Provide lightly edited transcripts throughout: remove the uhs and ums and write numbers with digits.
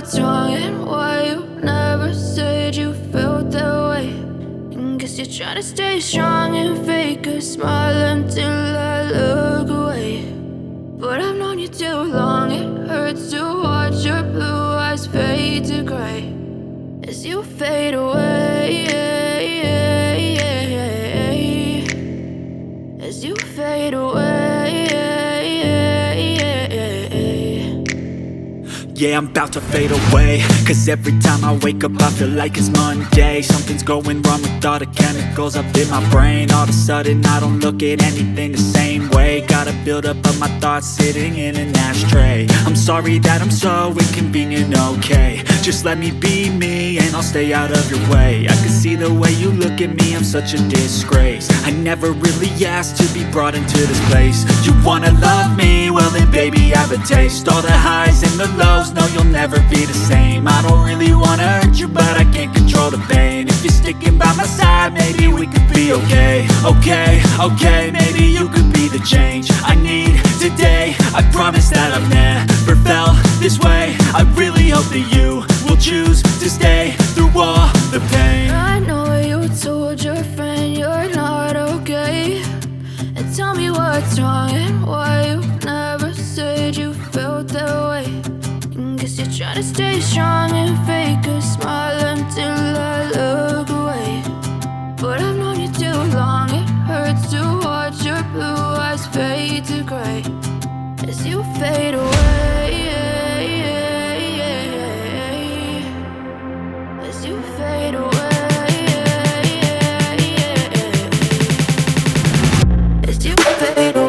what's wrong and why you never said you felt that way. And guess you're trying to stay strong and fake a smile until I look away. But I've known you too long, it hurts to watch your blue eyes fade to gray as you fade away, as you fade away. Yeah, I'm about to fade away, cause every time I wake up I feel like it's Monday. Something's going wrong with all the chemicals up in my brain. All of a sudden I don't look at anything the same way. Got a buildup of my thoughts sitting in an ashtray. I'm sorry that I'm so inconvenient, okay. Just let me be me and I'll stay out of your way. I can see the way you look at me, I'm such a disgrace. I never really asked to be brought into this place. You wanna love me? Well then baby I have a taste. All the highs and the lows, no, you'll never be the same. I don't really wanna hurt you, but I can't control the pain. If you're sticking by my side, maybe we could be okay. Okay, maybe you could be the change I need today. I promise that I've never felt this way. I really hope that you will choose to stay through all the pain. I know you told your friend you're not okay, and tell me what's wrong and why you never said you felt that way. Guess you're trying to stay strong and fake a smile until I look away. But I've known you too long, it hurts to watch your blue eyes fade to gray as you fade away, as you fade away, as you fade away.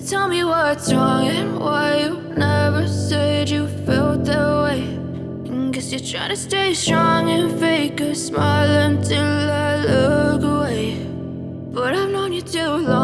Tell me what's wrong and why you never said you felt that way. And guess you're trying to stay strong and fake a smile until I look away. But I've known you too long.